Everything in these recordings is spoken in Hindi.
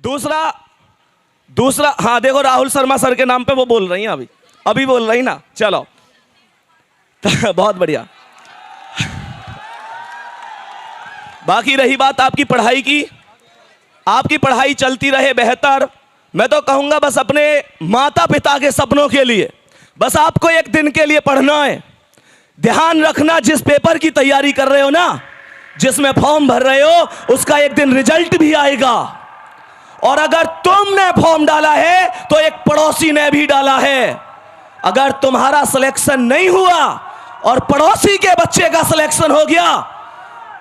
दूसरा दूसरा हाँ देखो, राहुल शर्मा सर के नाम पे वो बोल रही हैं, अभी बोल रही ना। चलो बहुत बढ़िया। बाकी रही बात आपकी पढ़ाई की, आपकी पढ़ाई चलती रहे बेहतर। मैं तो कहूंगा बस अपने माता पिता के सपनों के लिए बस आपको एक दिन के लिए पढ़ना है। ध्यान रखना, जिस पेपर की तैयारी कर रहे हो ना, जिसमें फॉर्म भर रहे हो, उसका एक दिन रिजल्ट भी आएगा। और अगर तुमने फॉर्म डाला है तो एक पड़ोसी ने भी डाला है। अगर तुम्हारा सिलेक्शन नहीं हुआ और पड़ोसी के बच्चे का सिलेक्शन हो गया,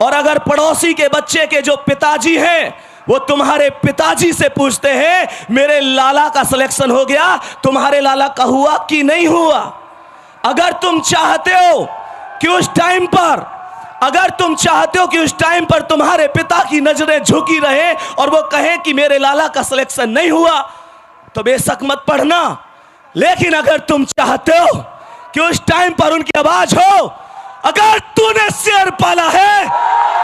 और अगर पड़ोसी के बच्चे के जो पिताजी हैं वो तुम्हारे पिताजी से पूछते हैं मेरे लाला का सिलेक्शन हो गया, तुम्हारे लाला का हुआ कि नहीं हुआ। अगर तुम चाहते हो कि उस टाइम पर तुम्हारे पिता की नजरें झुकी रहे और वो कहें कि मेरे लाला का सिलेक्शन नहीं हुआ, तो बेशक मत पढ़ना। लेकिन अगर तुम चाहते हो कि उस टाइम पर उनकी आवाज हो, अगर तूने शेर पाला है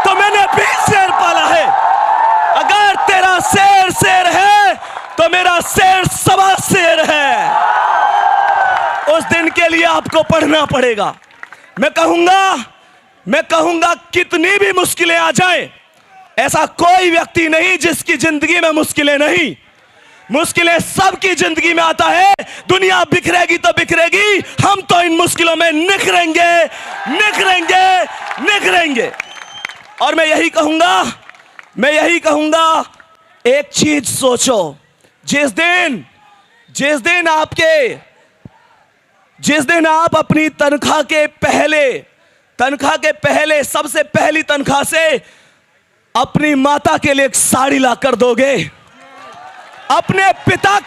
तो मैंने भी शेर पाला है, अगर तेरा शेर है तो मेरा शेर सवा शेर है। उस दिन के लिए आपको पढ़ना पड़ेगा। मैं कहूंगा कितनी भी मुश्किलें आ जाएं, ऐसा कोई व्यक्ति नहीं जिसकी जिंदगी में मुश्किलें नहीं। मुश्किलें सबकी जिंदगी में आता है। दुनिया बिखरेगी तो बिखरेगी, हम तो इन मुश्किलों में निखरेंगे। और मैं यही कहूंगा एक चीज सोचो, जिस दिन आप अपनी तनख्वाह के पहले सबसे पहली तनख्वाह से अपनी माता के लिए एक साड़ी ला कर दोगे, अपने पिता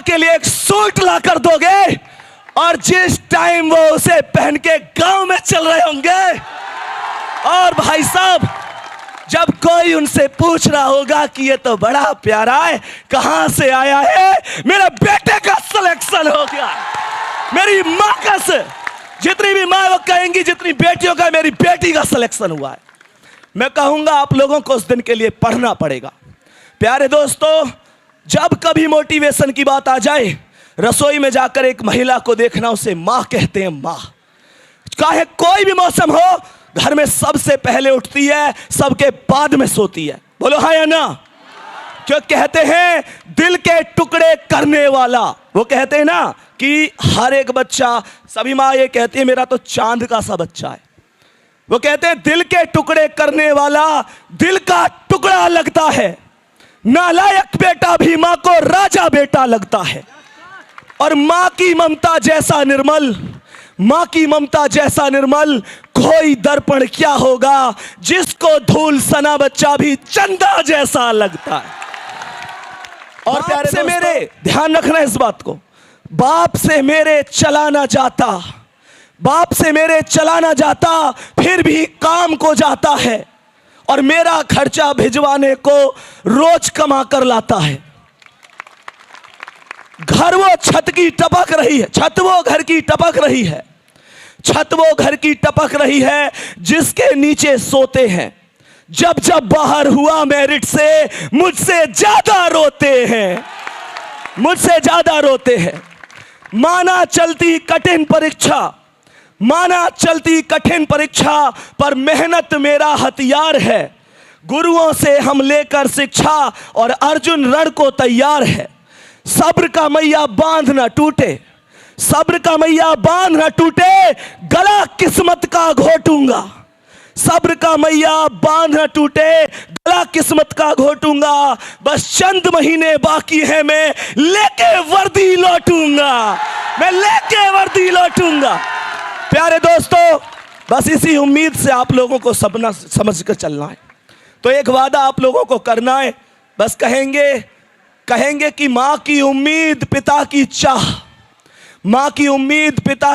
के लिए एक सूट ला कर दोगे, और जिस टाइम वो उसे पहन के गांव में चल रहे होंगे, और भाई साहब जब कोई उनसे पूछ रहा होगा कि ये तो बड़ा प्यारा है, कहां से आया है, मेरे बेटे का सिलेक्शन हो गया, मेरी मां का से, जितनी भी मां वो कहेंगी, जितनी बेटियों का, मेरी बेटी का सिलेक्शन हुआ है। मैं कहूंगा आप लोगों को उस दिन के लिए पढ़ना पड़ेगा। प्यारे दोस्तों, जब कभी मोटिवेशन की बात आ जाए, रसोई में जाकर एक महिला को देखना, उसे मां कहते हैं। मां चाहे कोई भी मौसम हो, घर में सबसे पहले उठती है, सबके बाद में सोती है। बोलो हाँ या ना। जो कहते हैं दिल के टुकड़े करने वाला, वो कहते हैं ना कि हर एक बच्चा, सभी माँ ये कहती है मेरा तो चांद का सा बच्चा है। वो कहते हैं दिल के टुकड़े करने वाला दिल का टुकड़ा लगता है, नालायक बेटा भी माँ को राजा बेटा लगता है। और माँ की ममता जैसा निर्मल कोई दर्पण क्या होगा, जिसको धूल सना बच्चा भी चंदा जैसा लगता है। और प्यारे से मेरे ध्यान रखना इस बात को, बाप से मेरे चला ना जाता फिर भी काम को जाता है, और मेरा खर्चा भिजवाने को रोज कमा कर लाता है। छत वो घर की टपक रही है जिसके नीचे सोते हैं। जब बाहर हुआ मेरिट से मुझसे ज्यादा रोते हैं। माना चलती कठिन परीक्षा पर मेहनत मेरा हथियार है। गुरुओं से हम लेकर शिक्षा और अर्जुन रण को तैयार है। सब्र का मैया बांध न टूटे, गला किस्मत का घोटूंगा। सब्र का मैया बांध न टूटे, गला किस्मत का घोटूंगा। बस चंद महीने बाकी है, मैं लेके वर्दी लौटूंगा। प्यारे दोस्तों, बस इसी उम्मीद से आप लोगों को सपना समझ कर चलना है। तो एक वादा आप लोगों को करना है, बस कहेंगे कि माँ की उम्मीद पिता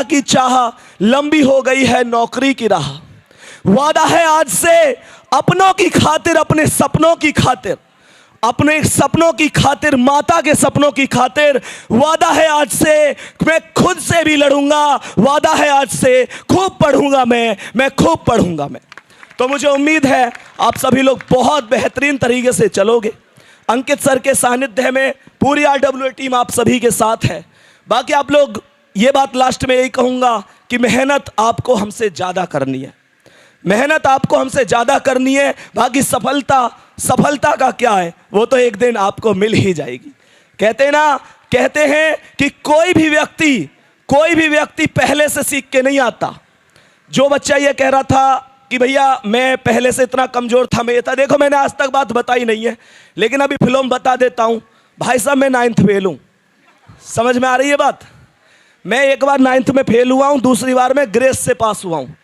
की चाह लंबी हो गई है नौकरी की राह। वादा है आज से अपनों की खातिर, अपने सपनों की खातिर, माता के सपनों की खातिर। वादा है आज से मैं खुद से भी लड़ूंगा। वादा है आज से खूब पढ़ूंगा मैं खूब पढ़ूंगा मैं। तो मुझे उम्मीद है आप सभी लोग बहुत बेहतरीन तरीके से चलोगे। अंकित सर के सानिध्य में पूरी RWA टीम आप सभी के साथ है। बाकी आप लोग, ये बात लास्ट में यही कहूँगा कि मेहनत आपको हमसे ज़्यादा करनी है, मेहनत आपको हमसे ज़्यादा करनी है। बाकी सफलता का क्या है, वो तो एक दिन आपको मिल ही जाएगी। कहते हैं कि कोई भी व्यक्ति पहले से सीख के नहीं आता। जो बच्चा ये कह रहा था कि भैया मैं पहले से इतना कमज़ोर था, मैं ये था, देखो मैंने आज तक बात बताई नहीं है, लेकिन अभी फिल्म बता देता हूँ। भाई साहब मैं 9th फेल हूँ, समझ में आ रही है बात? मैं एक बार 9th में फेल हुआ हूँ, दूसरी बार में ग्रेस से पास हुआ हूँ।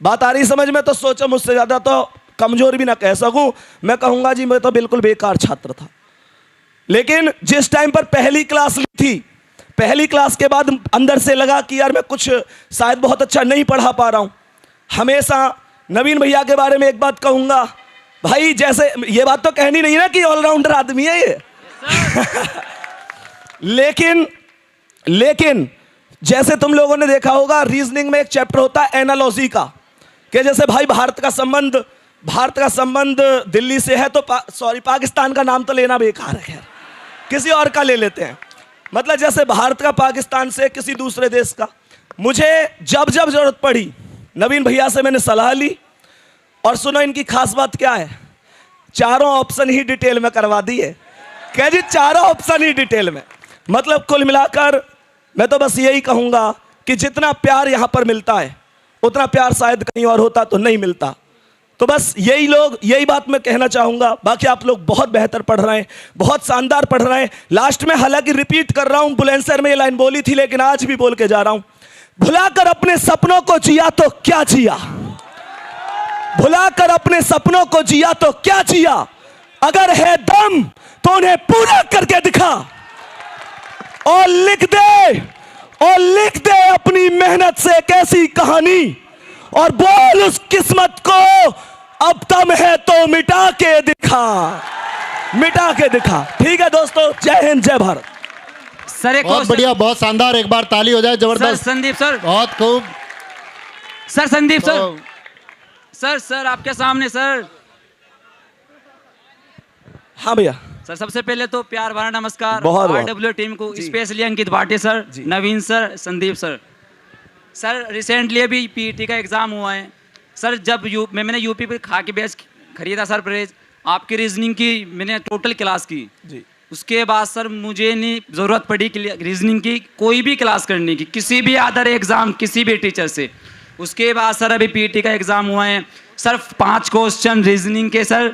बात आ रही समझ में? तो सोचो मुझसे ज़्यादा तो कमज़ोर भी ना कह सकूँ, मैं कहूँगा जी मैं तो बिल्कुल बेकार छात्र था। लेकिन जिस टाइम पर पहली क्लास ली थी, पहली क्लास के बाद अंदर से लगा कि यार मैं कुछ शायद बहुत अच्छा नहीं पढ़ा पा रहा हूँ। हमेशा नवीन भैया के बारे में एक बात कहूँगा भाई, जैसे ये बात तो कहनी नहीं ना कि ऑलराउंडर आदमी है ये लेकिन जैसे तुम लोगों ने देखा होगा रीजनिंग में एक चैप्टर होता है एनालॉजी का, कि जैसे भाई भारत का संबंध दिल्ली से है तो पाकिस्तान का नाम तो लेना बेकार है, किसी और का ले लेते हैं। मतलब जैसे भारत का पाकिस्तान से किसी दूसरे देश का। मुझे जब जरूरत पड़ी नवीन भैया से मैंने सलाह ली, और सुनो इनकी खास बात क्या है, चारों ऑप्शन ही डिटेल में करवा दिए। क्या जी, चारों ऑप्शन ही डिटेल में। मतलब कुल मिलाकर मैं तो बस यही कहूँगा कि जितना प्यार यहाँ पर मिलता है उतना प्यार शायद कहीं और होता तो नहीं मिलता। तो बस यही बात मैं कहना चाहूँगा। बाकी आप लोग बहुत बेहतर पढ़ रहे हैं, बहुत शानदार पढ़ रहे हैं। लास्ट में हालांकि रिपीट कर रहा हूँ, बुलंदशहर में ये लाइन बोली थी लेकिन आज भी बोल के जा रहा हूँ, भुलाकर अपने सपनों को जिया तो क्या जिया, भुलाकर अपने सपनों को जिया तो क्या जिया, अगर है दम तो उन्हें पूरा करके दिखा, और लिख दे अपनी मेहनत से एक ऐसी कहानी, और बोल उस किस्मत को अब दम है तो मिटा के दिखा। ठीक है दोस्तों, जय हिंद, जय भारत। सर एक बहुत बढ़िया, बहुत शानदार, एक बार ताली हो जाए, जबरदस्त। संदीप सर बहुत खूब। सर संदीप सर आपके सामने सर। हाँ भैया। सर सबसे पहले तो प्यार भरा नमस्कार RWA टीम को, specially Ankit Bhati sir, Naveen sir, Sandeep sir. Sir recently अभी PET का एग्जाम हुआ है सर। जब मैंने यूपी पे खा के बैच खरीदा सर प्रेज, आपकी रीजनिंग की मैंने टोटल क्लास की जी। उसके बाद सर मुझे नहीं ज़रूरत पड़ी कि रीजनिंग की कोई भी क्लास करने की, किसी भी अदर एग्ज़ाम किसी भी टीचर से। उसके बाद सर अभी PET का एग्ज़ाम हुआ है सर, 5 क्वेश्चन रीजनिंग के सर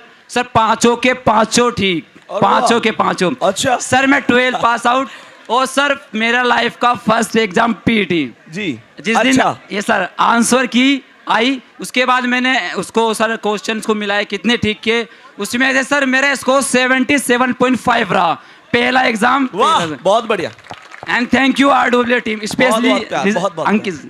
पाँचों के पाँचों ठीक, पाँचों के पाँचों। अच्छा सर मैं 12 पास आउट, और सर मेरा लाइफ का फर्स्ट एग्जाम PET जी। जिस दिन ये सर आंसर की आई, उसके बाद मैंने उसको सर क्वेश्चंस को मिलाए कितने ठीक किए, उसमें से सर मेरा स्कोर 77.5 रहा, पहला एग्जाम। वाह बहुत बढ़िया। And thank you RWA team, specially Ankit.